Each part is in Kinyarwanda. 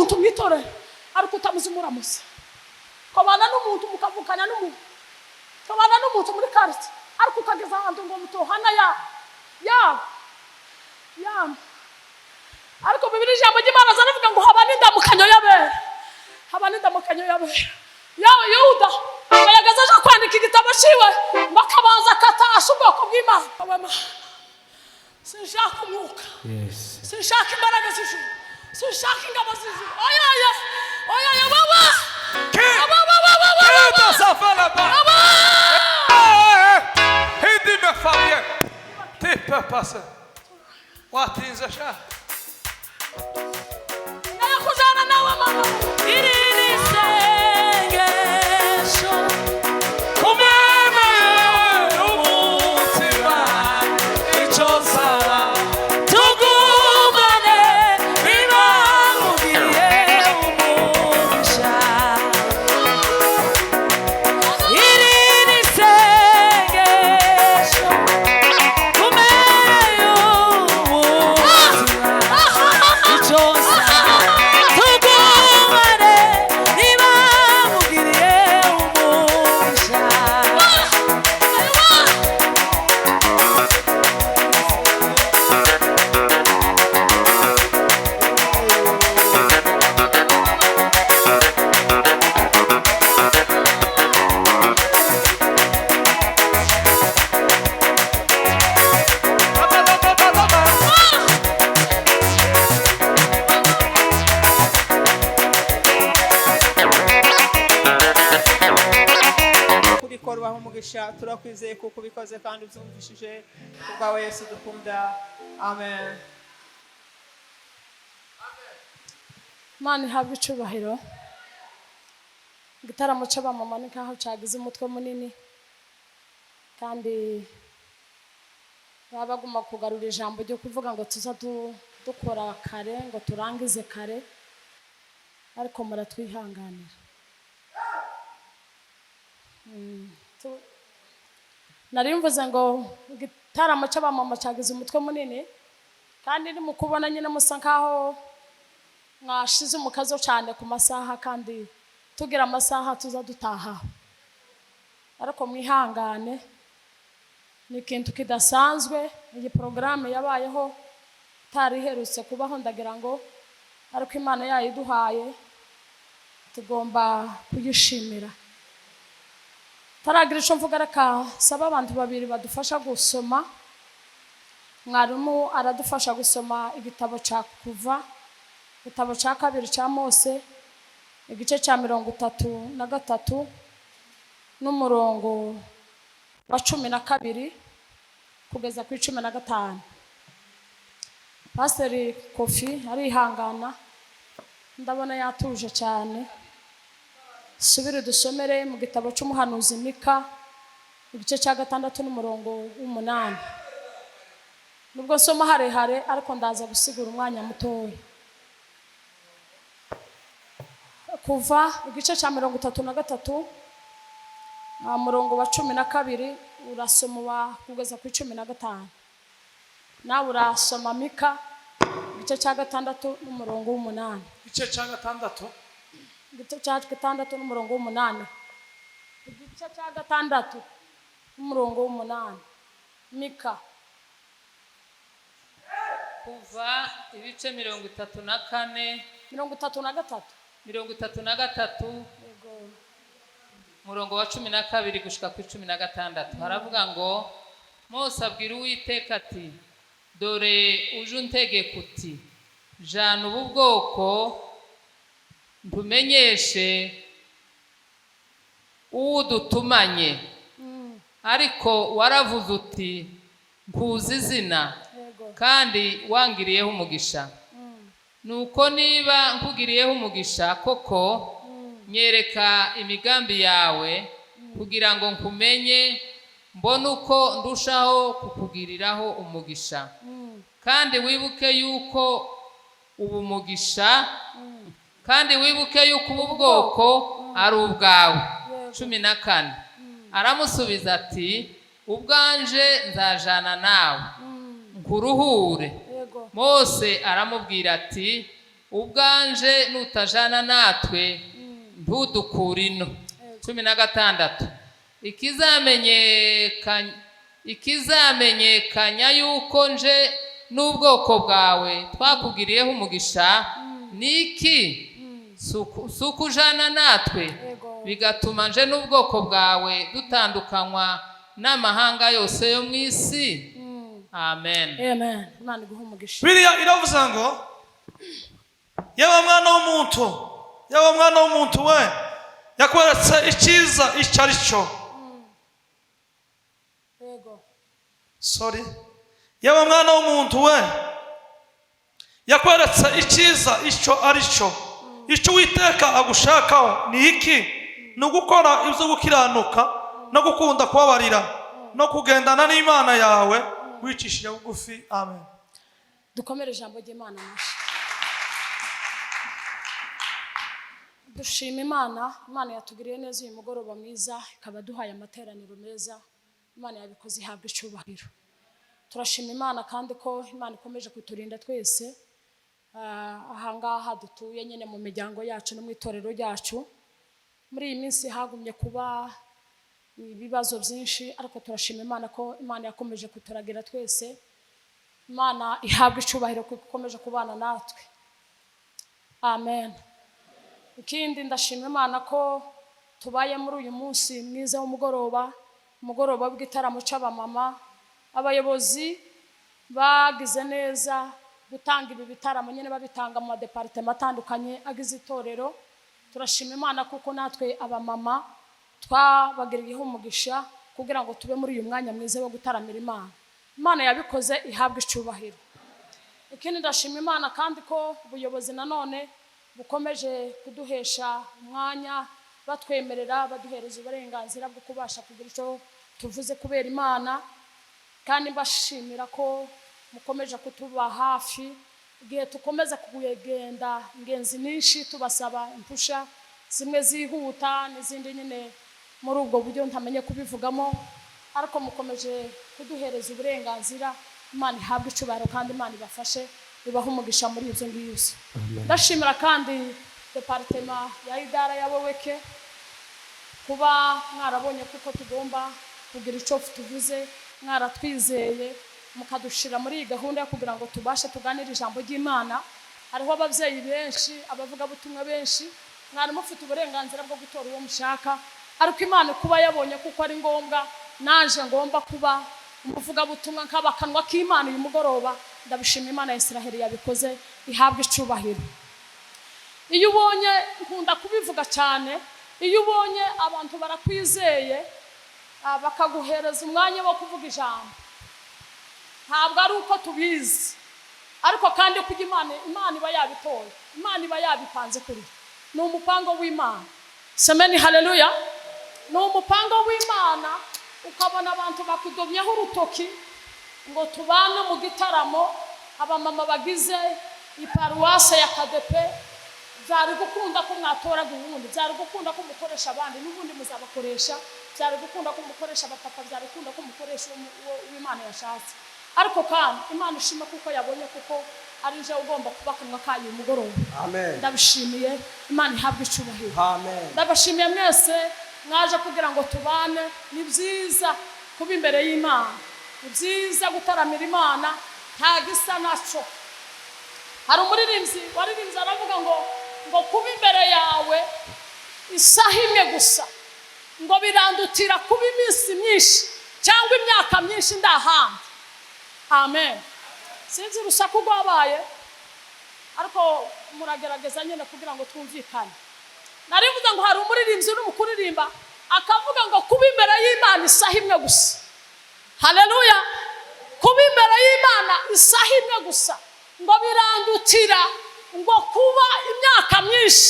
n'umuntu mwitorera ariko utamuzimuramuza kabana n'umuntu mukavukana n'umuntu kabana n'umuntu muri quartier ariko ukageza ahantu ngo mutohana ya ariko Bibiliya ijambo ry'Imana zanavuga ngo haba n'indamukanyo y'abera yawe Yuda bayagaza aje kwandika igitabo ciwe bakabanza katasha ubwoko bw'Imana sinshaka umwuka sinshaka imbaraga z'ijuru sinshaka ingabo z'ijuru oya baba Hindi me famille t'es pas passé watinze sha nakuzana nawe mama irini sengesho kumeme umutima icyo sara tugumane bimamugiriye umugisha irini sengesho kumeme umutima icyo sara tugumane bimamugiriye umugisha kubikorwaho umugisha turakwizeye kuko ubikoze kandi ubyumvishije kubwawe Yesu dukunda amen. Imana ihabwe icubahiro. Igitaramo c'abamama ni nkaho cagize umutwe munini kandi babaguma kugarura ijambo ryo kuvuga ngo tuza dukora kare ngo turangize kare ariko muratwihanganira. Nari mvuze ngo igitaramo c'abamama cagize umutwe munini kandi ni mukubona nyine musa nkaho mwashize umukazo cyane ku masaha kandi tugira amasaha tuza dutaha ariko mwihangane ni ikintu kidasanzwe. Iyi porogaramu yabayeho tari herutse kubaho ndagira ngo ariko Imana yayiduhaye tugomba kuyishimira. Taragira ico mvuga reka saba abantu babiri badufasha gusoma. Mwarimu aradufasha gusoma igitabo ca Kuva, igitabo ca kabiri ca Mose, igice ca 33 n'umurongo wa 12 kugeza ku 15. Pastor Kofi arihangana ndabona yatuje cyane. Subire dusomere mu gitabo cy'umuhanuzi Mika igice ca 6 n'umurongo w'8. Nubwo soma harehare ariko ndaza gusigura umwanya mutoya. Kuva igice ca 33 umurongo wa 12 urasoma kugeza ku 15. Nawe urasoma Mika igice ca 6 n'umurongo w'8. igice cya 6 Igice ca 6 n'umurongo w'8. Igice ca 6 n'umurongo w'8. Mika. Kuva ibice 34 33. yego murongo wa 12 gushika ku 16 haravuga ngo Mose abwira Uwiteka ati dore uje untegeka uti jana ubu bwoko ntumenyeshe udutumanye ariko waravuze uti nkuzi izina kandi wangiriyeho umugisha. Nuko niba nkugiriyeho umugisha koko nyereka imigambi yawe kugira ngo nkumenye mbone uko ndushaho kukugiriraho umugisha. Kandi wibuke yuko ubu bwoko ari ubwawe. 14. Aramusubiza ati ubwanje nzajana nawe nkuruhure. Mose aramubwira ati ubwanje nutajana natwe ntudukure ino. 16 ikizamenyekanya yuko nje n'ubwoko bwawe twakugiriyeho umugisha niki sukujana natwe bigatuma nje n'ubwoko bwawe dutandukanywa n'amahanga yose yo mu isi. Amen. Amen. Imana iguhe umugisha. Biriya iravuze ngo yewe mwana w'umuntu we yakweretse icyiza icyo ari cyo. Yewe mwana w'umuntu we yakweretse icyiza icyo ari cyo. Icyo Uwiteka agushakaho ni iki? Ni ugukora ibyo gukiranuka no gukunda kubabarira no kugendana n'Imana yawe wicishije bugufi. Amen. Dukomere ijambo ry'Imana mashi. Dushima Imana yatugiriye neza uyu mugoroba mwiza, ikaba duhaye amateraniro meza. Imana yabikoze ihabwa icyubahiro. Turashima Imana kandi ko Imana ikomeje kuturinda twese ahangaha dutuye nyine mu miryango yacu no mu itorero ryacu. Muri iyi minsi hagumye kuba ibibazo byinshi, ariko turashima Imana ko Imana yakomeje kuturagira twese. Imana ihabwa icyubahiro ko ikomeje kubana natwe. Amen. Ikindi ndashima Imana ko tubaye muri uyu munsi mwiza w'umugoroba w'igitaramo cy'abamama. Abayobozi bagize neza gutanga ibi bitaramo nyine babitanga mu departement atandukanye agize itorero. Turashima Imana kuko natwe abamama twabagiriyeho umugisha kugira ngo tube muri uyu mwanya mwiza wo gutaramira Imana. Imana yabikoze ihabwa icyubahiro. Ikindi ndashima Imana kandi ko ubuyobozi nanone bukomeje kuduhesha umwanya, batwemerera baduhereza uburenganzira bwo kubasha kugira icyo tuvuze kubera Imana. Kandi mbashimira ko mukomeje kutuba hafi igihe tukomeza kugenda ingenzi nyinshi tubasaba impusha zimwe zihuta n'izindi nyine muri ubwo buryo ntamenye kubivugamo, ariko mukomeje kuduhereza uburenganzira. Imana ihabwe icyubahiro kandi Imana ibafashe ibaha umugisha muri ibyo ngibyo. Ndashimira kandi departement ya idara y'aboweke kuba mwarabonye kuko tugomba kugira icyo tuvuze, mwaratwizeye mukadushira muri iyi gahunda yo kugira ngo tubashe tuganire ijambo ry'Imana. Hariho ababyeyi benshi, abavuga butumwa benshi, mwari mufite uburenganzira bwo gutora uwo mushaka, ariko Imana kuba yabonye kuko ari ngombwa naje ngomba kuba umuvuga butumwa nk'abakanwa k'Imana uyu mugoroba. Ndabishima Imana ya Israheli yabikoze ihabwa icyubahiro. Iyo ubonye, nkunda kubivuga cyane, iyo ubonye abantu barakwizeye bakaguhereza umwanya wo kuvuga ijambo, ntabwo ari uko tubizi, ariko kandi kuko Imana iba yabitoye, Imana iba yabipanze kuri. Ni umupango w'Imana. Semeni haleluya. Ni umupango w'Imana. Ukabona abantu bakudomyeho urutoki ngo tubane mu gitaramo. Abamama bagize iparuwase ya Kadepe byari gukunda ko mwatora guhundi, byari gukunda ko mukoresha abandi n'ubundi muzabakoresha, byari gukunda ko mukoresha abapapa, byari gukunda ko mukoresha w'Imana yashatse. Ariko kandi Imana ishima kuko yabonye kuko ari je ugomba kubakanwa kayo umugoroba. Amen. Ndabishimiye, Imana ihabwe icyubahiro. Amen. Ndabashimiye mwese mwaje kugira ngo tubane. Ni byiza kuba imbere y'Imana, ni byiza gutaramira Imana, nta gisa naco. Hari umuririmbyi waririmbye aravuga ngo kuba imbere yawe isaha imwe gusa ngo birandutira kuba iminsi myinshi cyangwa imyaka myinshi ndahandi. Amen. Sinzi urusaku rwabaye, ariko muragerageza nyine kugira ngo twumvikane. Narivuze ngo hari umuririmbyi uri mu kuririmba akavuga ngo kuba imbere y'Imana isaha imwe gusa. Haleluya. Kuba imbere y'Imana isaha imwe gusa ngo birandutira ngo kuba imyaka myinshi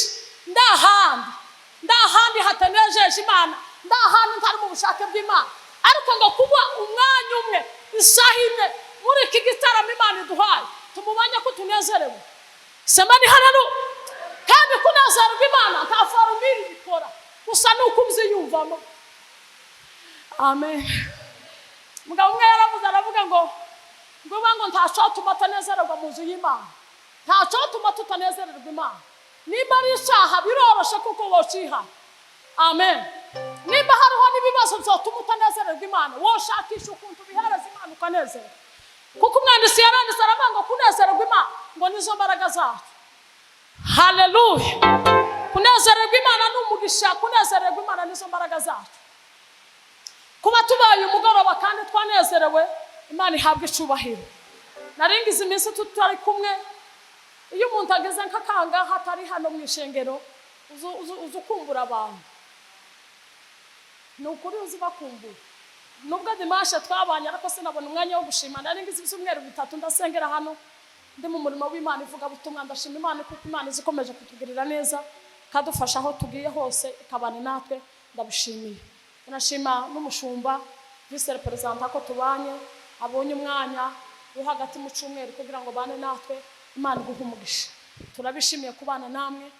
ndahandi hatanejeje Imana, ndahandi ntari mu bushake bw'Imana, ariko ngo kuba umwanya umwe isaha imwe muri iki gitaramo Imana iduhaye tumubanye ko tunezerewe. Sema ni haleluya. Kandi kunezerwa Imana nta formule bikora, gusa nuko ubyiyumvamo. Amen. Mugabo umwe yaravuze aravuga ngo ntacyo tumatanezerwa mu nzu y'Imana. ntacyo tuma tutanezererwa imana. Nimba ari icyaha biroroshe kuko wociha. Amen. Nimba hariho n'ibibazo byotuma utanezererwa imana, woshakisha ukuntu bihereza imana ukanezerwa. Kuko umwanditsi yaranditse aravuga ngo kunezererwa imana ngo nizo mbaraga zacu. Haleluya. Kunezererwa imana n'umugisha, kunezererwa imana nizo mbaraga zacu. Kuba tubaye umugoroba kandi twanezerewe, imana ihabwa icubahiro. Naringize iminsi tutari kumwe, iyo umuntu ageze nk'akanga hatari hano mu ishengero uzukumbura abantu. Ni ukuri uzibakumbura. Nubwo dimanche twabanye ariko sinabona umwanya wo gushima. Naringize ibyumweru 3 ndasengera hano ndi mu murimo w'Imana ivuga butumwa. Ndashima Imana kuko Imana izikomeje kutugirira neza, kadufasha aho tugiye hose, ikabana natwe. Ndabishimiye. Nashima n'umushumba vice representant ko tubanye, abonye umwanya wo hagati mu cyumweru kugira ngo bane natwe. Imana iguhe umugisha. Turabishimiye kubana namwe.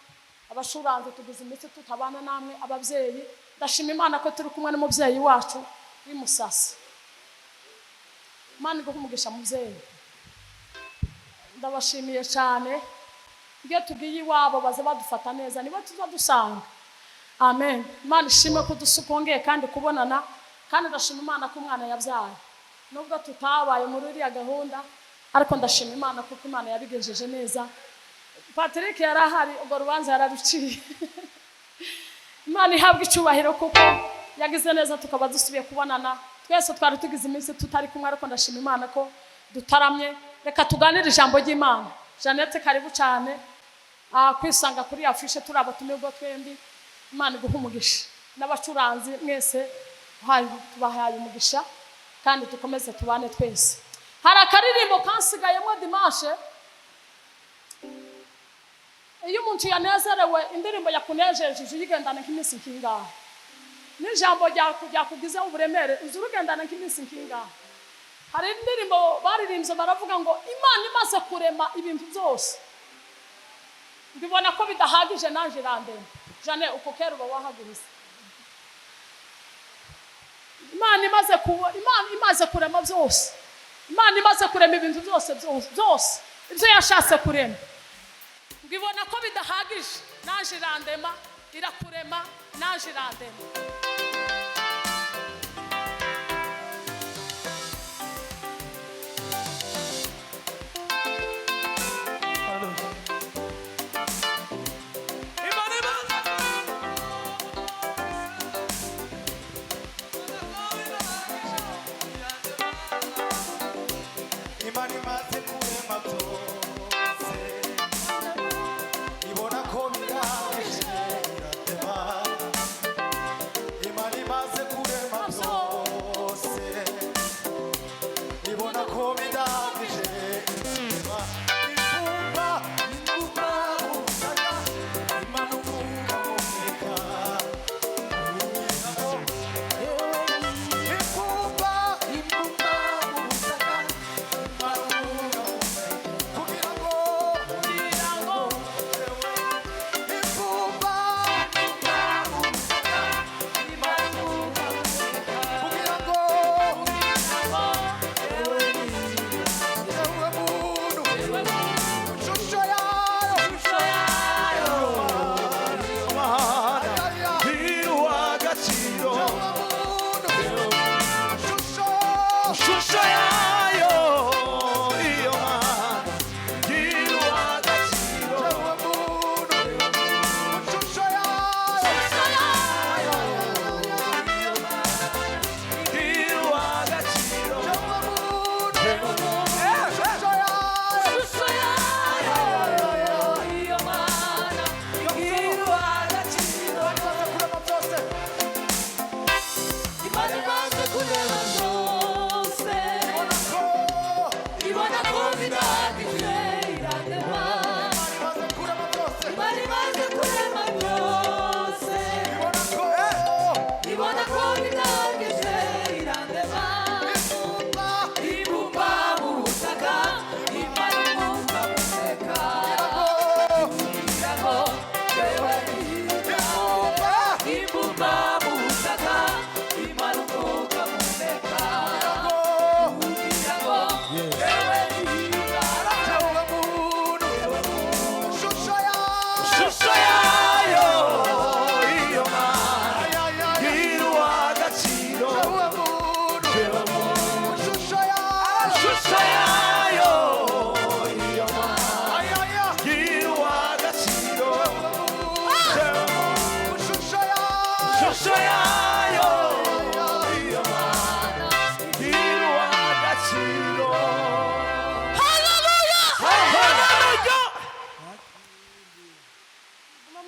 Abashuranze tugize imitsi tutabana namwe. Ababyeyi ndashima Imana ko turi kumwe n'umubyeyi wacu w'imusasi. Imana iguhe umugisha mubyeyi. Ndabashimiye cyane. Ngiye tugiye iwabo baze badufata neza, niba tuzadusanga. Amen. Imana ishimwe ko dusukongeye kandi kubonana, kandi ndashima Imana ko umwana yabyaye. Nubwo tutabaye muri iriya gahunda, ariko ndashima Imana kuko Imana yabigejeje neza. Patrick yarahari, ubwo rubanza yararuciye. Imana ihabwa icubahiro kuko yagize neza tukaba dusubiye kubonana. Twese twari tugize iminsi tutari kumwe, ariko ndashima Imana ko dutaramye. Reka tuganire ijambo ry'Imana. Jeannette karibu cyane. Kwisanga kuri afishe turi abatumirwa twembi. Imana iguhe umugisha. N'abacuranzi mwese tubahaye umugisha kandi dukomeze tubane twese. Hari akaririmbo kansigayemo dimanche. Iyo umuntu yanezerewe, indirimbo yakunejeje uyigendana nk'iminsi nkingahe. N'ijambo ryakugizeho uburemere uzurugendana nk'iminsi nkingahe. Hari indirimbo baririmbye baravuga ngo Imana imaze kurema ibintu byose. Mbibona ko bidahagije nanje irandema. Jane uko kera uba wahaguriza. Imana imaze kurema byose. Imana imaze kurema ibintu byose. Ibyo yashatse kurema. Mbibona ko bidahagije nanje irandema, irakurema nanje irandema.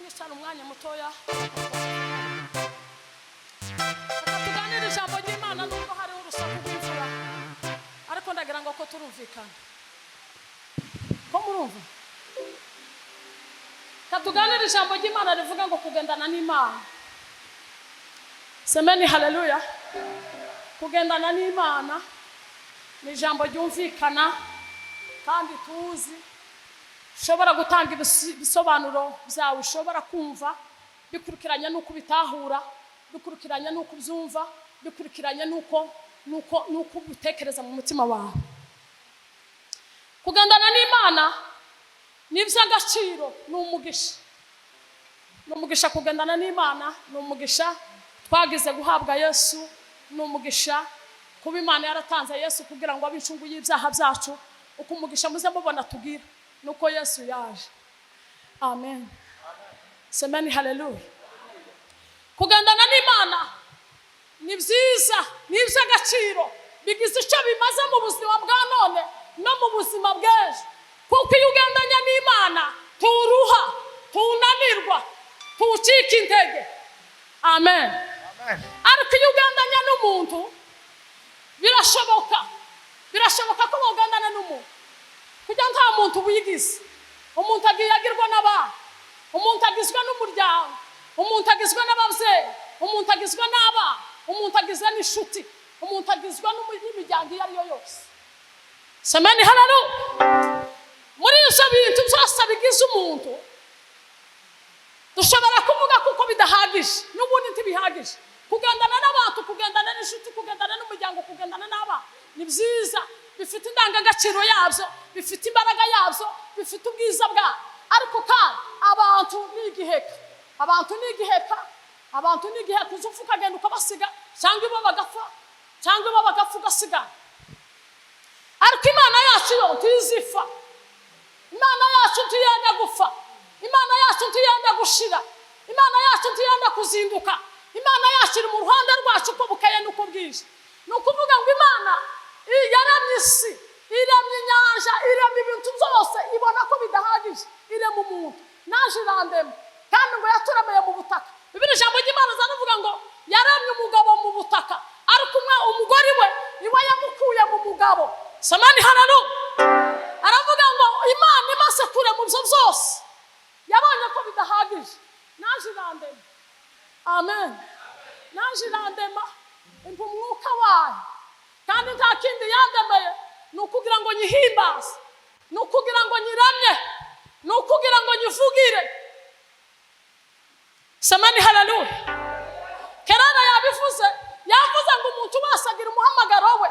mwicara umwanya mutoya tuganire ijambo ry'Imana nubwo hariho urusaku rw'imvura ariko ndagira ngo ko turumvikana ko murumva katuganire ijambo ry'Imana rivuga ngo kugendana n'Imana. Semeni haleluya. Kugendana n'Imana ni ijambo ryumvikana kandi tuzi, ushobora gutanga ibisobanuro byawe, ushobora kumva bikurikiranye n'uko bitahura, bikurikiranye n'uko byumva, bikurikiranye n'uko bitekereza mu mutima wawe. Kugendana n'Imana ni iby'agaciro, ni umugisha. Ni umugisha kugendana n'Imana, ni umugisha twagize guhabwa Yesu, ni umugisha kuba Imana yaratanze Yesu kugira ngo abe incungu y'ibyaha byacu. Uko umugisha muze mubona tugira nuko Yesu yaje. Amen. Semeni haleluya. Kugendana n'Imana ni byiza, ni iby'agaciro, bigize icyo bimaze mu buzima bwa none no mu buzima bw'ejo. Kuko iyo ugendanye n'Imana turuha, tunanirwa, tucika intege. Amen. Ariko iyo ugendanye n'umuntu birashoboka ko ugendana n'umuntu kugira nta muntu wigize. Umuntu agiyagirwa n'abantu, umuntu agizwe n'umuryango, umuntu agizwe n'ababyeyi, umuntu agizwe n'abana, umuntu agizwe n'inshuti, umuntu agizwe n'imiryango iyo ari yo yose. Semeni haleluya. Muri ibyo bintu byose bigize umuntu dushobora kuvuga kuko bidahagije, n'ubundi ntibihagije. Kugendana n'abantu, kugendana n'inshuti, kugendana n'umuryango, kugendana n'abana ni byiza, bifite indangagaciro yabyo, bifite imbaraga yabyo, bifite ubwiza bwabo. Ariko kandi abantu ni igiheka uzufa ukagenda ukabasiga, cyangwa ibo bagapfa ugasigara. Ariko Imana yacu yo ntizifa, Imana yacu ntiyenda gupfa, Imana yacu ntiyenda gushira, Imana yacu ntiyenda kuzinduka. Imana yacu iri mu ruhande rwacu uko bukeye n'uko bwije. Ni ukuvuga ngo Imana yaramye isi, iremye inyanja, iremye ibintu byose, ibona ko bidahagije, irema umuntu, naje irandema kandi ngo yaturemeye mu butaka. Bibiri ijambo ry'Imana zanavuga ngo yaremye umugabo mu butaka, ariko umugore we iwe yamukuye mu mugabo. Samani haleluya. Aravuga ngo Imana imaze kurema ibyo byose yabonye ko bidahagije, naje irandema. Amen. Naje irandema impa umwuka wayo, kandi nta kindi yandemeye ni ukugira ngo nyihimbaze, ni ukugira ngo nyiramye, ni ukugira ngo nyivugire. Samani haleluya. Kerana yabivuze, yavuze ngo umuntu wese agira umuhamagaro we,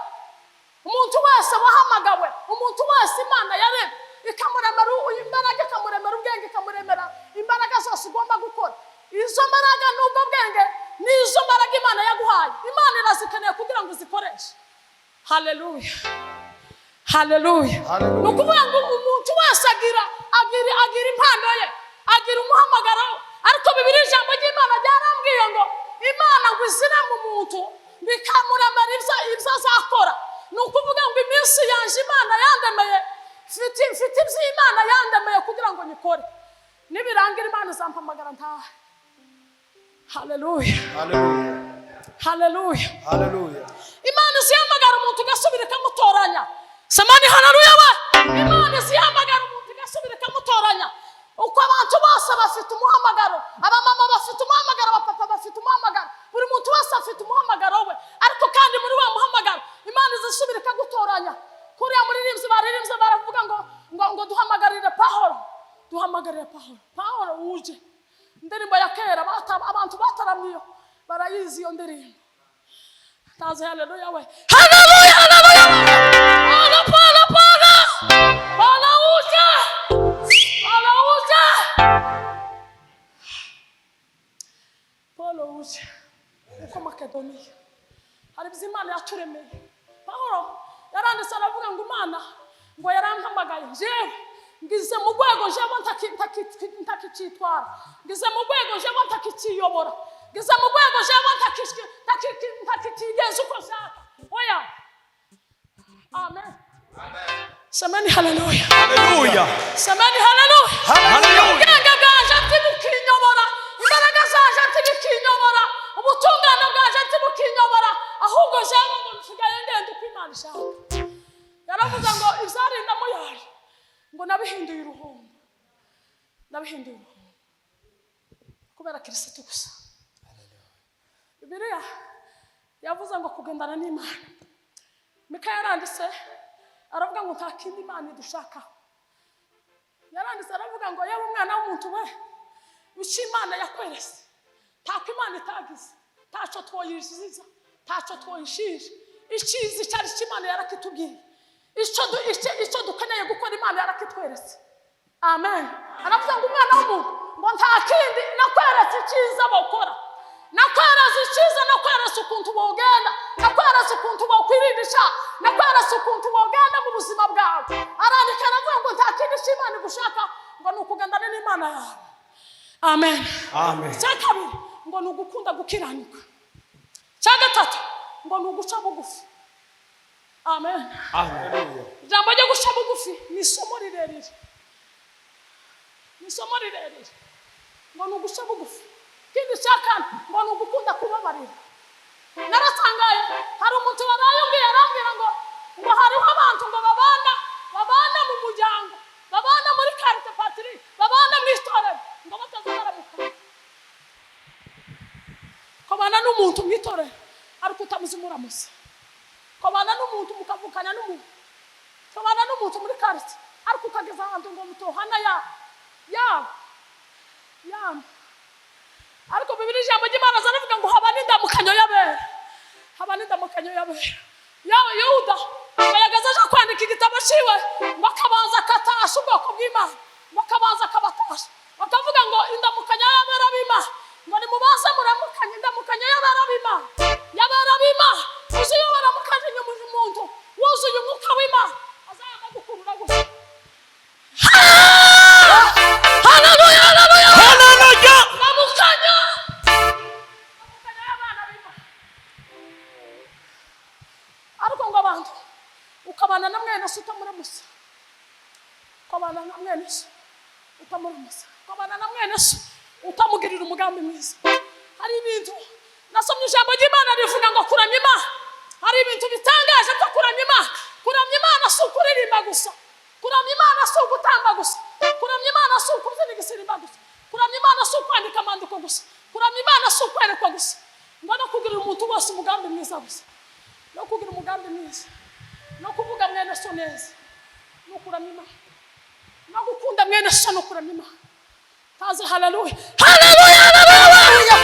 umuntu wese wahamagawe, umuntu wese Imana yaremye ikamuremera imbaraga, ikamuremera ubwenge, ikamuremera imbaraga zose ugomba gukora. Izo mbaraga n'ubwo bwenge n'izo mbaraga Imana yaguhaye, Imana irazikeneye kugira ngo uzikoreshe. Haleluya. Haleluya. Ni ukuvuga ngo umuntu wese agira impano ye, agira umuhamagaro. Ariko Bibiri ijambo ry'Imana ryarambwiye ngo Imana ngo izireme umuntu bikamuremera ibyo azakora. Ni ukuvuga ngo iminsi yanje Imana yandemeye, mfite iby'Imana yandemeye kugira ngo nyikore. Nibirangira Imana izampamagara ntahe. Haleluya. Haleluya. Haleluya. Haleluya. Imana zihamagara umuntu igasubira ikamutoranya. Samani haleluya we. Imana zihamagara umuntu igasubira ikamutoranya. Uko abantu bose bafite umuhamagaro, abamama bafite umuhamagaro, abapapa bafite umuhamagaro, buri muntu wese afite umuhamagaro we. Ariko kandi muri wa muhamagaro Imana izasubira ikagutoranya. Kuriya muri baririmbye baravuga ngo duhamagarire Pawulo, duhamagarire Pawulo uje. Indirimbo ya kera abantu bataramwiyo barayizi iyo ndirimbo. Taze haleluya we. Haleluya, haleluya. Pawulo uje. Pawulo uje. Uko Makedoniya hari ibyo Imana yaturemeye. Pawulo yaranditse aravuga ngo Imana ngo yarampamagaye jewe ngize mu rwego jewe ntakicitwara, ngize mu rwego jewe ntakiciyobora, ngize mu rwego jewe ntakitigeze uko nshaka. Oya. Amen. Semeni haleluya. Haleluya. Semeni haleluya. Haleluya. Ubwenge bwanje ati bukinyobora yabihinduye kubera Kristo gusa. Bibiliya yavuze ngo kugendana n'Imana. Mikaya yaranditse aravuga ngo nta kindi Imana idushakaho. Yaranditse aravuga ngo yewe umwana w'umuntu we icyo Imana yakweretse ntako Imana itagize, ntacyo twoyishiza, ntacyo twoyishinja. Icyiza cyari Imana yarakitubwiye, icyo dukeneye gukora Imana yarakitweretse. Amen. Aravuga ngo umwana w'umuntu ngo nta kindi nakweretse icyiza bakora, nakweretse icyiza, nakweretse ukuntu bogenda, nakweretse ukuntu bokwirindisha, nakweretse ukuntu bogenda mu buzima bwawe. Arandika aravuga ngo nta kindi Imana igushaka ngo ni ukugendana n'Imana yawe. Amen. Amen. Cya kabiri ngo ni ugukunda gukiranuka. Cya gatatu ngo ni uguca bugufi. Amen. Haleluya. Ijambo ryo guca bugufi ni isomo rirerire. Ni isomo rirerire ngo ni uguca bugufi. Ikindi cya kane ngo ni ugukunda kubabarira. Naratangaye hari umuntu warayumbwiye arambwira ngo hariho abantu ngo babana mu muryango, babana muri karite patiri, babana mu itorero ngo batazaramuka. Kobana n'umuntu mu itorero ariko utamuzi muramusa. Kobana n'umuntu mukavukana n'umuntu. Kobana n'umuntu muri karite ariko ukageza ahantu ngo mutohana ya. Ariko Bibiliya ijambo ry'Imana zaravuga ngo haba n'indamukanyo y'abera. Haba n'indamukanyo y'abera. Yawe Yuda bayagaza aje kwandika igitabo ciwe ngo akabanza akatasha ubwoko bw'Imana, ngo akabanza akabatasha, bakavuga ngo indamukanyo y'abera b'Imana, ngo nimubaze muramukanye indamukanyo y'abera b'Imana. Y'abera b'Imana uzuye baramukanye umuntu wuzuye umwuka w'Imana azaba gukurura gusa. Haleluya, haleluya, haleluya. Namukanya y'abana b'Imana. Ariko ngo abantu ukabana na mwene se utamuramusa, ukabana na mwene se utamuramusa, ukabana na mwene se utamugirira umugambi mwiza. Hari ibintu nasomye ijambo ry'Imana rivuga ngo kuramya Imana. Hari ibintu bitangaje byo kuramya Imana. Kuramya Imana si ukuririmba gusa, kuramya Imana si ugutamba gusa, kuramya Imana si ukubyina igisimba gusa, kuramya Imana si ukwandika amandiko gusa, kuramya Imana si ukwerekwa gusa, ngo no kugirira umuntu wose umugambi mwiza gusa, no kugira umugambi mwiza, no kuvuga mwene so neza, no kuramya Imana, no gukunda mwene so, no kuramya Imana. Taze haleluya, haleluya, haleluya.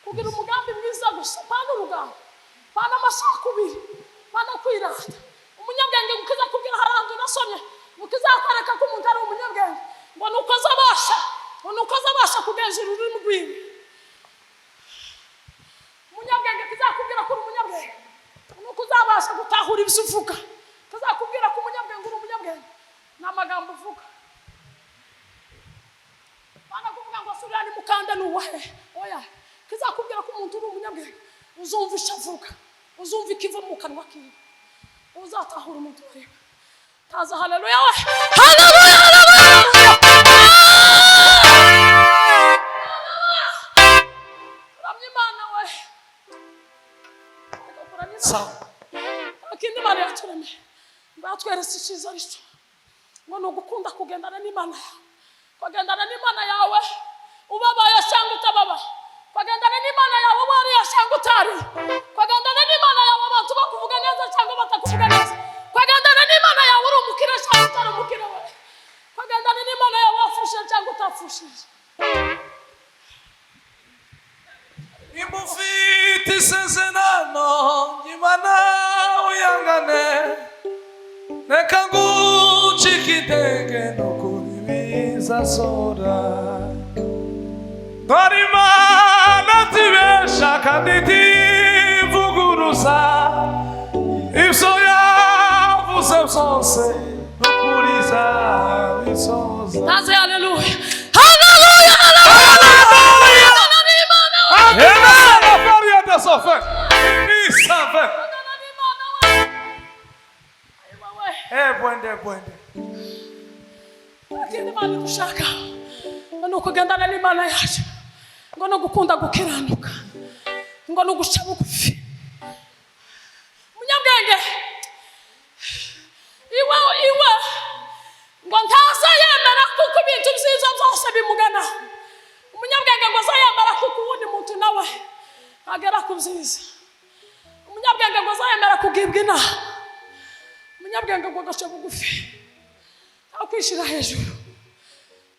Kugira umugambi mwiza gusa, pana urugamba, pana amashakubiri, pana kwirata. Umunyabwenge ukiza kubwira harandu nasomye, ukizakwereka ko umuntu ari umunyabwenge, ngo nuko azabasha kugenzura ururimi rwiwe. Umunyabwenge kizakubwira ko uri umunyabwenge, nuko uzabasha gutahura ibyo uvuga. Kizakubwira ko umunyabwenge uri umunyabwenge ni amagambo uvuga. Bana kuvuga ngo sura ni mukanda nuwahe, oya. Kizakubwira ko umuntu uri umunyabwenge uzumva icyo avuga, uzumva ikiva mu kanwa kiwe, uzatahura umuntu wareba. Taza haleluya we, haleluya, haleluya. Ramya Imana we, Sawa. akindi Imana yaturemeye batweretse icyiza aricyo ngo ni ugukunda kugendana n'Imana yawe. Kugendana n'Imana yawe ubabaye cyangwa utababaye, kugendana n'Imana yawe ubariye cyangwa utari, kugendana n'Imana yawe abantu bakuvuga neza cyangwa batakuvuga neza, kugendana n'Imana yawe uri umukire cyangwa utari umukire we, kugendana n'Imana yawe wafushije cyangwa utafushije. Imufite isezerano Imana uyangane, reka ngucike intege n'ukuri bizasora. Dore Imana tibesha kandi tivuguruza, ibyo yavuze byose n'ukuri izabisoza. Taze haleluya, haleluya, haleluya. Amen. Faria da sofa. Isave. Bwende. Akindi Imana dushaka ni ukugendana n'Imana yacu. ngo no gukunda gukiranuka ngo no guca bugufi. Umunyabwenge iwe ngo ntazayemera kuko ibintu byiza byose bimugana. Umunyabwenge ngo azayemera kuko uwundi muntu nawe agera ku byiza. Umunyabwenge ngo azayemera kugibwa inama. Umunyabwenge ngo agaca bugufi nta kwishyira hejuru.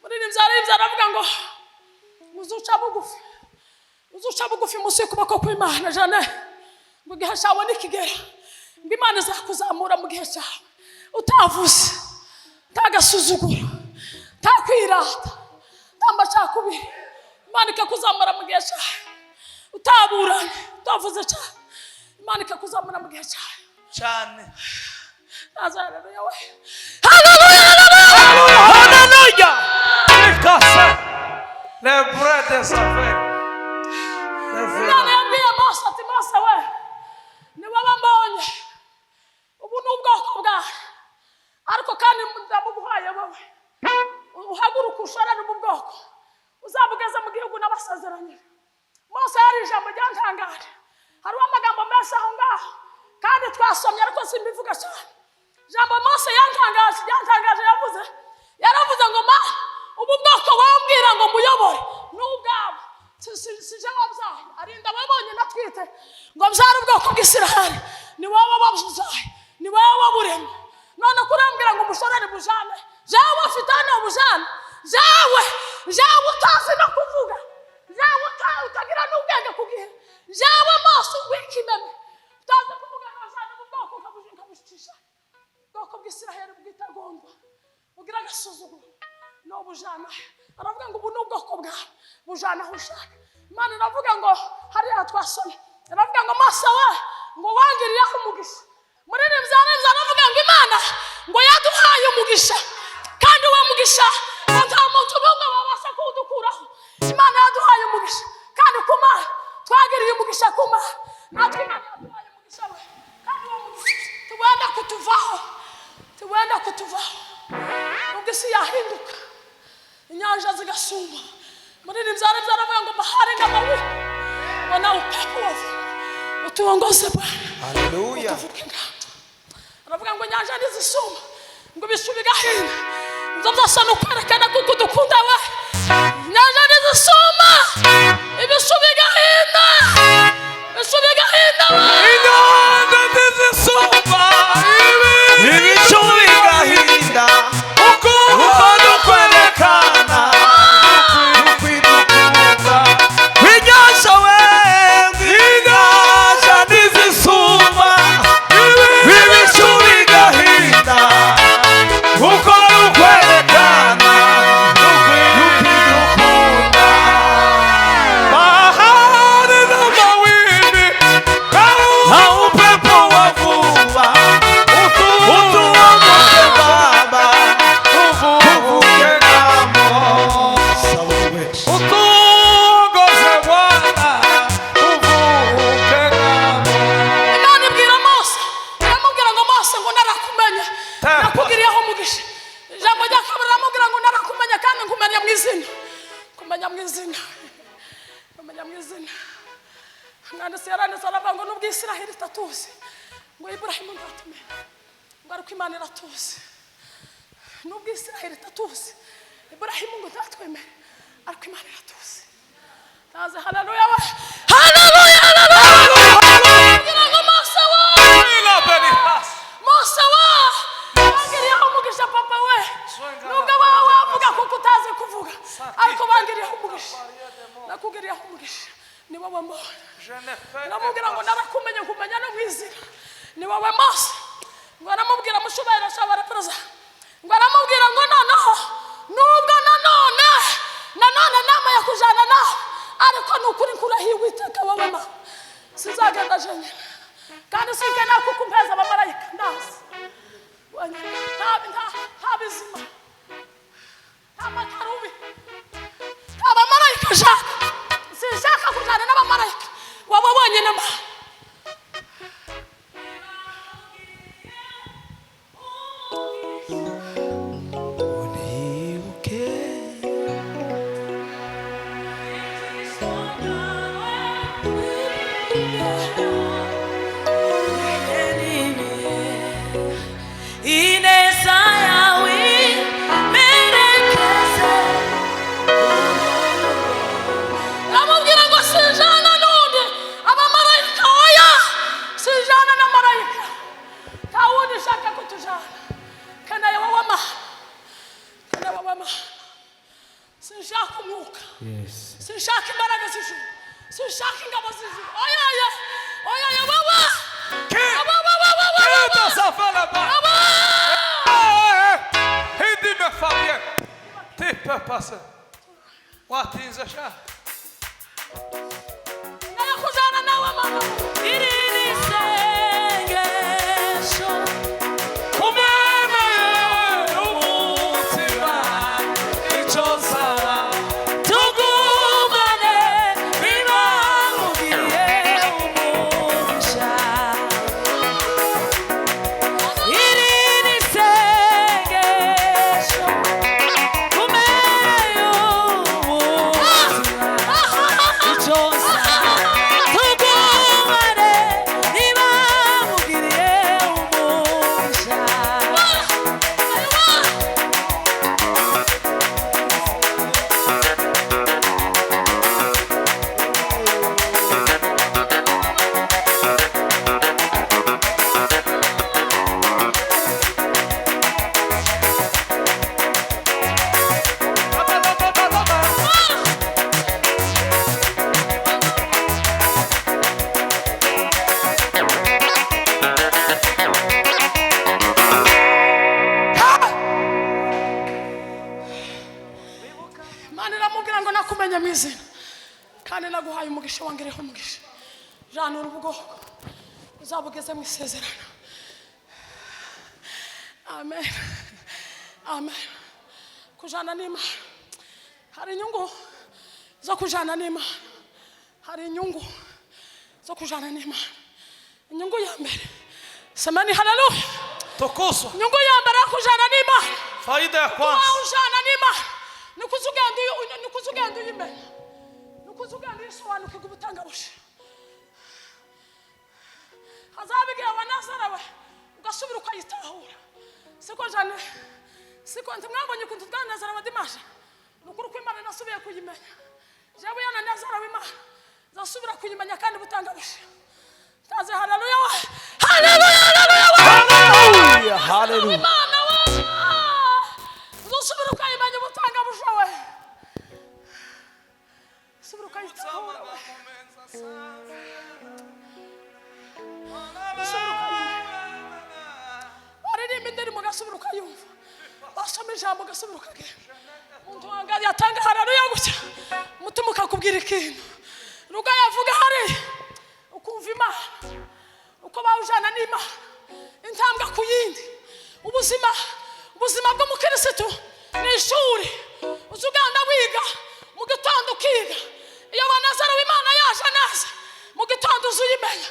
Muri ibi byari aravuga ngo uzuca bugufi, uzuca bugufi munsi y'ukuboko kw'Imana jane ngo igihe cyawe nikigera ngo Imana izakuzamura mu gihe cyawe utavuze, ntagasuzuguro, ntakwirata, ntamacakubiri. Imana ikakuzamura mu gihe cyawe utaburanye, utavuze cyane. Imana ikakuzamura mu gihe cyawe cyane. Haleluya we. Haleluya. Ikase. Le brede safe. Imana yabwiye Mose ati Mose we ni wowe mbonye, ubu ni ubwoko bwawe, ariko kandi ndabuguhaye wowe uhaguruka ushorane ubu bwoko uzabugeze mu gihugu n'abasezeranyije. Mose yari ijambo ryantangaje, hariho amagambo menshi aho ngaho kandi twasomye ariko simbivuga cyane. Ijambo Mose yantangaje yaravuze ngo ma ubu bwoko wambwira ngo muyobore n'ubwabo sije wabyaye arinda wabonye natwite ngo mbyare ubwoko bw'Isiraheli, ni wowe wabyaye, ni wowe waburemye. None kurambwira ngo umushorane bujane jawe afitane ubujane jawe utazi no kuvuga, jawe utagira n'ubwenge kugihe, jawe Mose wikimeme utazi kuvuga n'abajane mu bwoko kabushisha ubwoko bw'Isiraheli bwitagomba bugira agasuzuguro no bujana. Aravuga ngo ubu ni ubwoko bwawe bujana aho ushaka. Imana iravuga ngo hariya twasomye aravuga ngo Mose we ngo wangiriyeho umugisha. Muri ibi byaremye aravuga ngo Imana ngo yaduhaye umugisha kandi uwo mugisha ngo nta muntu n'umwe wabasha kuwudukuraho. Imana yaduhaye umugisha kandi ku Mana twagiriye umugisha ku Mana, natwe Imana yaduhaye umugisha we kandi uwo mugisha tuwenda kutuvaho nubwo isi yahinduka inyanja zigasuma. Muri ibi byaremye aravuga ngo bahari ngamawi ngo nawe upepo wavu utuongoze Bwana. Haleluya. Aravuga ngo inyanja ntizisuma ngo ibicu bigahinda, ibyo byose ni ukwerekana kuko udukunda we. Inyanja ntizisuma ibicu bigahinda, ibicu bigahinda we. Inyanja ntizisuma ibicu bigahinda uko dukwerekana ukwidukunda kw'inyanja we. Inyanja ntizisuma ibicu bigahinda uko dukwerekana ukwidukunda. Bahari n'amawimbi na upepo wa mvua utuongoze Baba, uvuke ng'ambo. Utuongoze Bwana, uvuke ng'ambo. Imana ibwira Mose, iramubwira ngo Mose ngo narakumenya nakugiriyeho umugisha. Ijambo rya kabiri iramubwira ngo narakumenya kandi nkumenya mu izina. Kumenya mu izina, kumenya mu izina. Umwanditsi yaranditse aravuga ngo nubwo Isiraheli itatuzi ngo Iburahimu ntatumenye ngo ariko Imana iratuzi. Nubwo Isiraheli itatuzi Iburahimu ngo ntatwemere ariko Imana iratuzi. Taze haleluya we. Haleluya haleluya. Ngo Mose we Mose we bangiriyeho umugisha papa we. Nubwo wawe wavuga kuko utazi kuvuga ariko bangiriyeho umugisha, nakugiriyeho umugisha. Ni wowe Mose namubwira ngo narakumenya nkumenya no mu izina. Ni wowe Mose ngo aramubwira mushubahira shabara pereza ngo aramubwira ngo noneho nubwo nanone nama yakujana naho ariko nukuri nkurahiwe iteka wowe ma sizagenda jenyine kandi sinkena kuko mpeza abamarayika ndazi nta bizima nta makarubi nta bamarayika shaka sinshaka kujana n'abamarayika wowe wenyine ma. Unibuke ngabo z'ijuru oya baba Kita safala ba. Hindi me faye. Tippe passe. Watinze sha. nakujana nawe mama iri ni sengesho Kumana umutima icyo nsaba tugumane nimamugiriye umugisha iri ni sengesho kumeyo umutima icyo nsaba tugumane nimamugiriye umugisha Imana iramubwira ngo nakumenya mu izina kandi naguhaye umugisha wangereho umugisha janura ubwoko uzabugeze mu isezerano amen amen kujana n'Imana hari inyungu zo kujana n'Imana hari inyungu zo kujana n'Imana inyungu ya mbere semani haleluya Tukuso. inyungu ya mbere yo kujana n'Imana Faida ya kwanza. ujana n'Imana nikuzugenda uyimenya nikuzugenda uyisobanukirwa ubutangabushi hazabigiye wanazarewe ugasubira ukayitahura siko ntimwabonye ukuntu twanazarewe dimasha nukuri ko Imana nasubiye kuyimenya jewe yanazarewe Imana zasubira kuyimenya kandi ubutangabushi taze haleluya Hallelujah. Imana we uzosubira ukayimenya ubutangabushi we subira ukayitahura we baririmba indirimbo ugasubira ukayumva basoma ijambo ugasubira ukagenda umuntu wangari yatanga haleluya gutya umutima ukakubwira ikintu rugo yavuga hari ukumva Imana uko bawujana n'Imana intambwe ku yindi ubuzima bw'umukirisitu ni ishuri uzuganda wiga mu gitondo ukiga iyo banazara w'Imana yaje naza mu gitondo uzuyimenya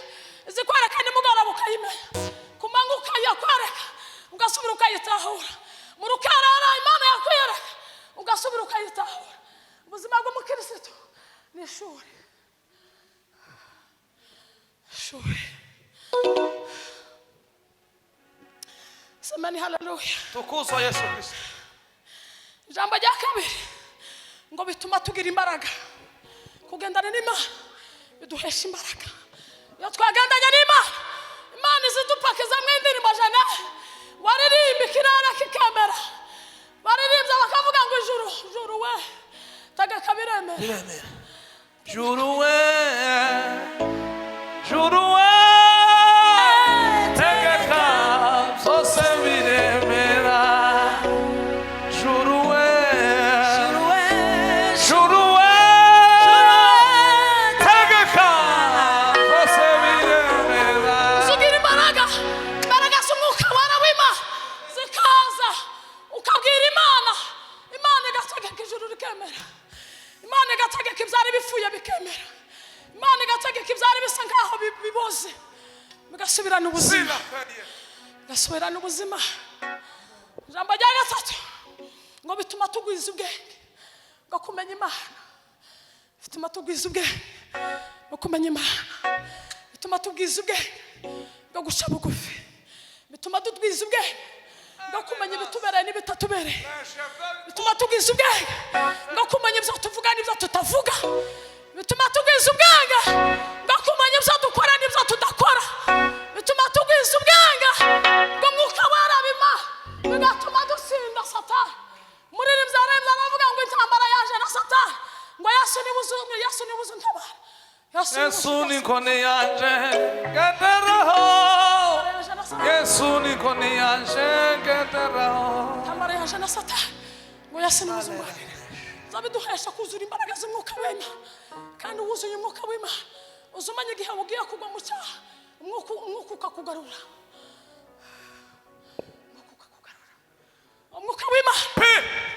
izikwereka nimugoroba ukayimenya kumanga ukayakwereka ugasubira ukayitahura mu rukarara Imana yakwiyereka ugasubira ukayitahura ubuzima bw'umukirisitu ni ishuri semani haleluya Tukuso Yesu Kristo. ijambo rya kabiri ngo bituma tugira imbaraga kugendana n'Imana biduhesha imbaraga iyo twagendanye n'Imana Imana izidupakiza mu indirimbo jana waririmba ikirere kikemera baririmbye bakavuga ngo ijuru we tagaka biremera Juru we tegeka zose biremera. Juru we tegeka zose biremera. sugira imbaraga z'umwuka wera w'Imana zikaza ukabwira Imana igategeka ijuru rikemera Imana igategeka ibyari bipfuye bikemera Imana igategeka ibyari bisa nkaho biboze bigasubirana ubuzima ijambo rya gatatu ngo bituma tugwiza ubwenge bwo kumenya Imana bituma tugwiza ubwenge bwo kumenya Imana bituma tugwiza ubwenge bwo guca bugufi bituma tugwiza ubwenge bwo kumenya ibitubereye n'ibitatubereye bituma tugwiza ubwenge bwo kumenya ibyo tuvuga n'ibyo tutavuga bituma tugwiza ubwenge bwo kumenya ibyo dukora n'ibyo tudakora bituma tugwiza ubwenge bwo mwuka wera bigatuma dusinda Satani muri iri byaremye aravuga ngo intambara yaje na Satani ngo Yesu nibuze untabara Yesu Yesu niko niyanje genderaho Yesu niko niyanje genderaho Tamara yaje na Satani ngo yasina ubuzima zabiduhesha kuzura imbaraga z'umwuka w'Imana kandi wuzuye umwuka w'Imana uzumanye igihe ugiye kugwa mu cyaha umwuka ukakugarura umwuka w'Imana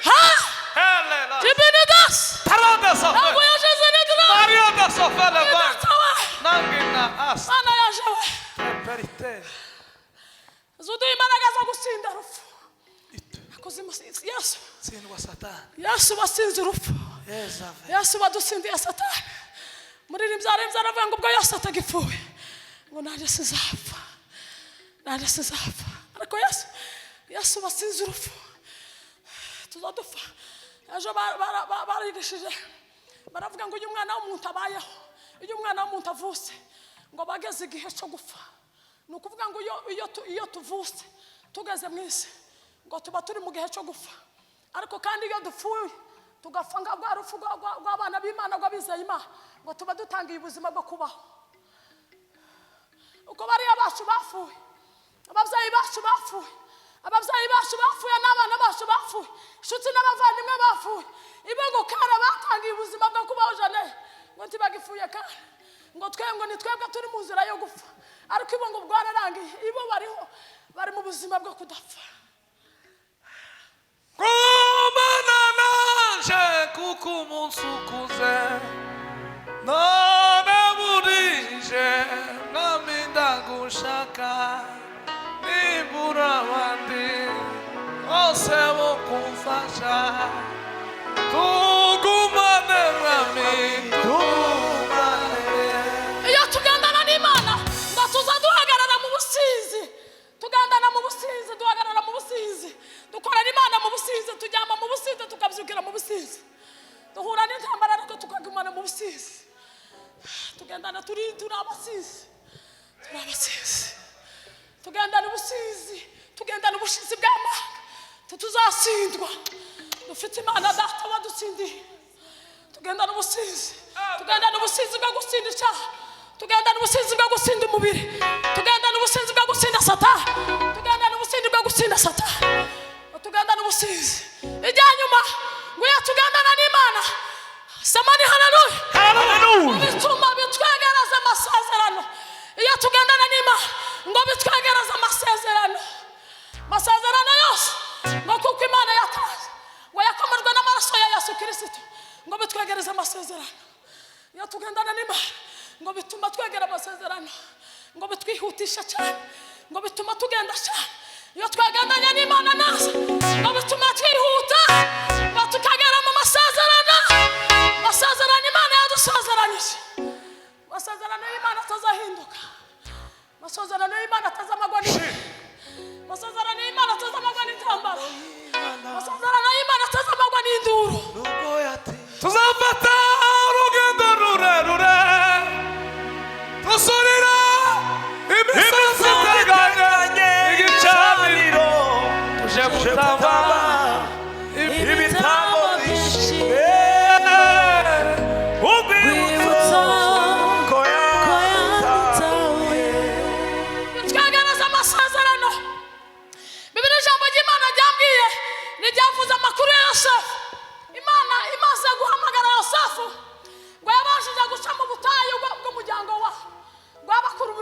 ha Hallelujah Tibinidas Tarada safa ntabwo yaje zenedra Maria da safa la ba Nangina as Mana yaje we Perite zuduye imbaraga zo gusinda urupfu akoze umusinzi Yesu Sindwa Satani Yesu basinze urupfu Yezave Yesu badutsindiye Satani muri rimbyare aravuga ngo ubwo Yesu atagipfuye ngo nanjye sizapfa ariko Yesu basinze urupfu tuzadupfa ejo barigishije baravuga ngo uyu mwana w'umuntu abayeho iyo umwana w'umuntu avutse ngo bageze igihe cyo gupfa ni ukuvuga ngo iyo tuvutse tugeze mu isi ngo tuba turi mu gihe cyo gupfa ariko kandi iyo dupfuye tugapfa nga rwa rupfu rw'abana b'Imana rw'abizeye Imana ngo tuba dutangiye ubuzima bwo kubaho uko bariya bacu bapfuye ababyeyi bacu bapfuye n'abana bacu bapfuye inshuti n'abavandimwe bapfuye ibo kara batangiye ubuzima bwo kubaho jane ngo ntibagipfuye kandi ngo ni twebwe turi mu nzira yo gupfa ariko ibo ngo bwararangiye ibo bari mu buzima bwo kudapfa Kumana nanje kuko umunsi ukuze none burije nami ndagushaka nibura abandi bose bo kumfasha tugumane mwami tugumane iyo tugendana n'Imana ngo tuza duhagarara mu businzi tugendana mu businzi duhagarara mu businzi dukorera Imana mu businzi tujyama mu businzi tukabyukira mu businzi duhura n'intambara ariko tukagumana mu businzi tugendana turi abasizi tugendana ubusinzi tugendana ubushizi bw'Imana tutuzasindwa dufite Imana data wadutsindiye tugendana ubusinzi bwo gutsinda icyaha tugendana ubusinzi bwo gutsinda umubiri tugendana ubusinzi bwo gutsinda Satani tugendana ubusinzi bwo gutsinda Satani tugendana ubusinzi ijya nyuma ngo tugendana n'Imana samani haleluya bituma bitwegereza amasezerano iyo tugendana n'Imana ngo bitwegereza amasezerano yose ngo kuko Imana yatanze ngo yakomejwe n'amaraso ya Yesu Kristo ngo bitwegereza amasezerano iyo tugendana n'Imana ngo bituma twegera amasezerano ngo bitwihutisha cyane ngo bituma tugenda cyane iyo twagendanye n'Imana neza ngo bituma twihuta ngo tukagera mu masezerano Imana yadusezeranyije amasezerano y'Imana atazahinduka amasezerano y'Imana atazamagwa amasezerano y'Imana atazamagwa n'intambara amasezerano y'Imana atazamagwa n'induru tuzafata urugendo rurerure tusurira imisozi iteganye igicaniro tuje gutamba ibitambo byishime urwibutso ko yatahuye twegereza amasezerano Bibiliya ijambo ry'Imana ryambwiye niryavuze amakuru ya Yosefu Imana imaze guhamagara Yosefu ngo yabashije guca mu butayu bw'umuryango w'abakuru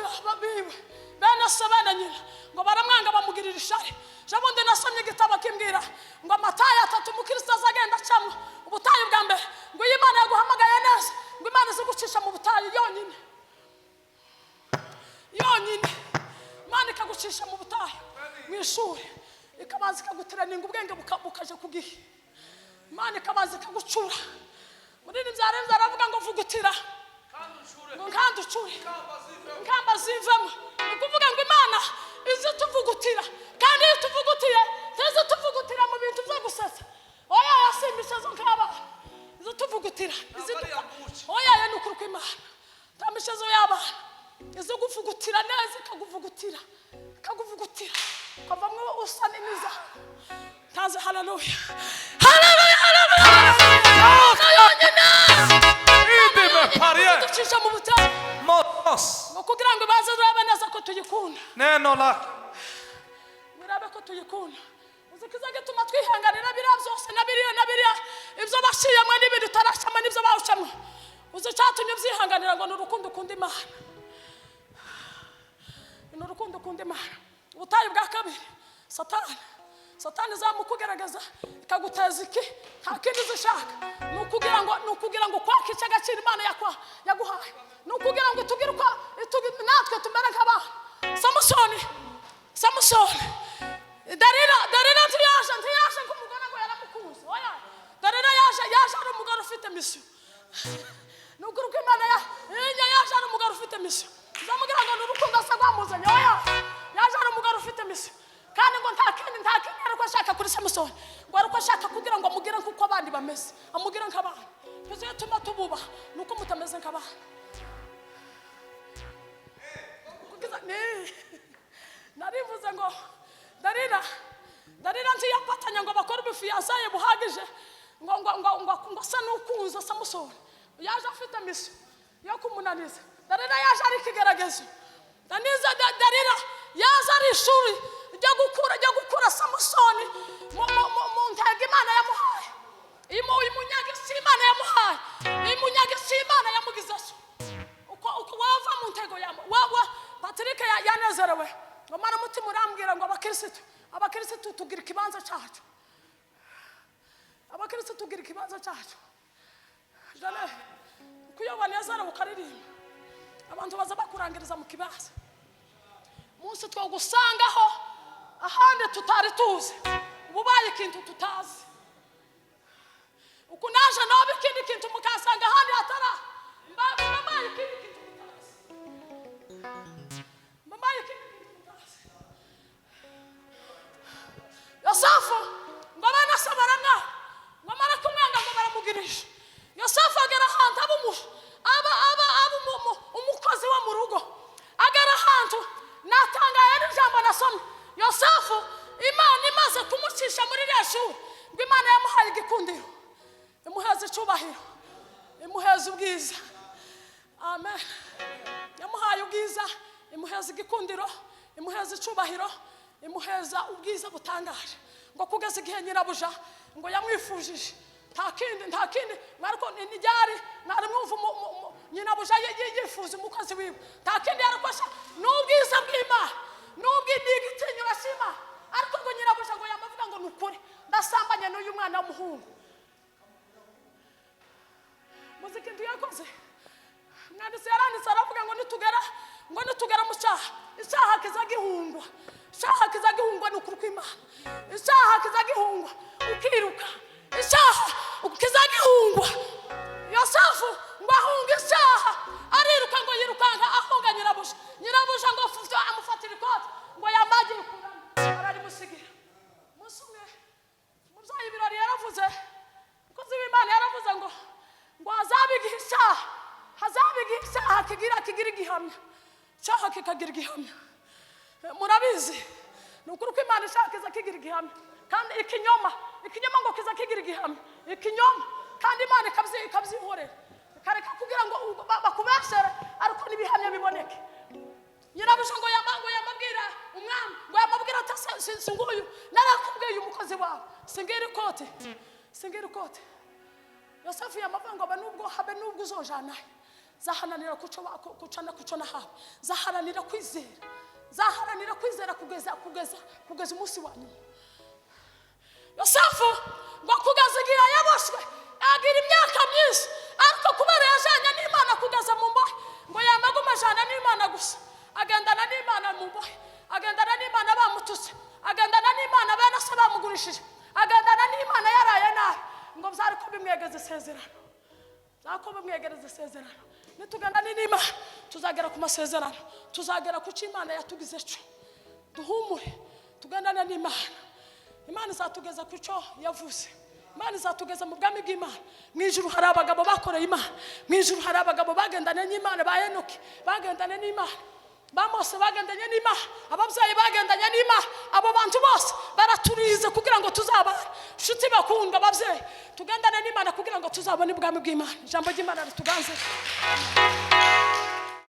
biwe bene se bene nyina ngo baramwanga bamugirira ishari jabundi nasomye igitabo kimbwira ngo amatayo 3 umukristo azagenda acamo ubutayu bwa mbere ngo iyi Imana yaguhamagaye neza ngo Imana izigucisha mu butayu yonyine Imana ikagucisha mu butayu mu ishuri ikabanza ikagutreninga ubwenge bukaje kugihe Imana ikabanza ikagucura muri nimbyaremza aravuga ngo vugutira ngo nkanducure nkamba zivemo ukuvuga ngo Imana izi tuvugutira kandi iyo tuvugutiye teze tuvugutira mu bintu byo gusasa oya yasimbisha zo nkaba izo tuvugutira izi oya ya nukuru kw'Imana tamishazo yaba izo gufugutira neza ikaguvugutira kavamwe usa n'imiza taze haleluya idime pariye tucisha mu butayu tuyikunda neno lako murabe ko tuyikunda uzikiza gituma twihanganira biriya byose na biriya ibyo bashiyamwe n'ibindi utarashama n'ibyo bawucamwe uzicatumye byihanganira ngo ni urukundo ukunda Imana ni urukundo ukunda Imana ubutayu bwa kabiri satani zamukugerageza ikaguteza iki nta kindi zishaka ni ukugira ngo kwakisha agaciro Imana yaguhaye ni ukugira ngo itugire uko natwe tumere nk'abana Samusoni Dalila ntiyaje nk'umugore ngo yaramukunze oya Dalila yaje ari umugore ufite misiyo ni ukuri ko Imana yaje ari umugore ufite misiyo zamubwira ngo ni urukundo asa rwamuzanye oya yaje ari umugore ufite misiyo kandi ngo nta kindi ariko ashaka kuri Samusoni ngo ariko ashaka kugira ngo amugire nk'uko abandi bameze amugire nk'abana bizatuma tububaha nuko mutameze nk'abana narivuze ngo Dalila ntiyafatanya ngo bakore ubufiyansaye buhagije ngo asa n'ukunze Samusoni yaje afite misiyo yo kumunaniza Dalila yaje ari ikigeragezo Dalila yaje ari ishuri ryo gukura Samusoni mu ntego Imana yamuhaye imunyagisi Imana yamuhaye imunyagisi Imana yamugize so uko wava mu ntego wawa Patrick yanezerewe ngo mara mutima urambwira ngo abakirisitu tugira ikibanza cyacu jane kuyobana yazara ukaririmba abantu baza bakurangiriza mu kibazo munsi twagusangaho ahandi tutari tuzi ububaye ikintu tutazi uko naje nabe ikindi kintu mukasanga ahandi hatara mbabaye ikindi kintu tutazi Yosefu ngo abana sabaranga ngo mara kumwanga ngo baramugirisha Yosefu agera ahantu umukozi wo mu rugo agera ahantu natangaye n'ijambo nasomye Yosefu Imana imaze kumucisha muri reshu ngo Imana yamuhaye igikundiro imuheza icubahiro imuheza ubwiza amen yamuhaye ubwiza imuheza igikundiro imuheza icubahiro imuheza ubwiza butangaje ngo kugeza igihe nyirabuja ngo yamwifujije nta kindi mwariko nijyari mwarimwumva nyirabuja yifuza umukozi wiwe nta kindi yarakosha n'ubwiza bw'Imana n'ubw'igitinyiro cy'Imana ariko ngo nyirabuja ngo yamavuga ngo nukuri ndasambanye n'uyu mwana w'umuhungu muziki ndiyakoze mwanditse yaranditse aravuga ngo nitugera mu icyaha kizagihungwa ni ukuri kw'Imana icyaha kizagihungwa ukiruka icyaha kizagihungwa Yosefu ngo ahunga icyaha ariruka ngo yirukanka ahunga nyirabuja ngo amufatira ikoti ngo yamagiye kurana ararimusigira umunsi umwe umubyeyi ibirori yaravuze umukozi w'Imana yaravuze ngo hazabigihe icyaha kigira igihamya icyaha kikagira igihamya murabizi ni ukuri ko Imana ishaka iza kigira igihamya kandi ikinyoma ngo kiza kigira igihamya ikinyoma kandi Imana ikabyihorera ikareka kugira ngo bakubeshere ariko n'ibihamya biboneke nyirabuja ngo yamabwira umwami ngo yamabwira ati singuyu narakubwiye umukozi wawe singira ikote Yosefu yamavuga ngo habe nubwo uzojana zahananira kuco nahawe zaharanira kwizera kugeza umunsi wa nyuma Yosefu ngo kugeza igihe yaboshwe agira imyaka myinshi ariko kubera yajanye n'Imana kugeza mu mbohe ngo yamaguma jana n'Imana gusa agendana n'Imana mu mbohe agendana n'Imana bamututse agendana n'Imana bene se bamugurishije agendana n'Imana yaraye nabi ngo byariko bimwegeze isezerano nitugendana n'Imana tuzagera ku masezerano tuzagera ku cyo Imana yatugize cyo duhumure tugendane n'Imana izatugeza ku cyo yavuze Imana izatugeza mu bwami bw'Imana mu ijuru hari abagabo bakoreye Imana mu ijuru hari abagabo bagendanye n'Imana ba Enoki bagendanye n'Imana ba Mose bagendanye n'Imana ababyeyi bagendanye n'Imana abo bantu bose baraturize kugira ngo tuzabane nshuti bakunda ababyeyi tugendane n'Imana kugira ngo tuzabone ubwami bw'Imana ijambo ry'Imana rituganze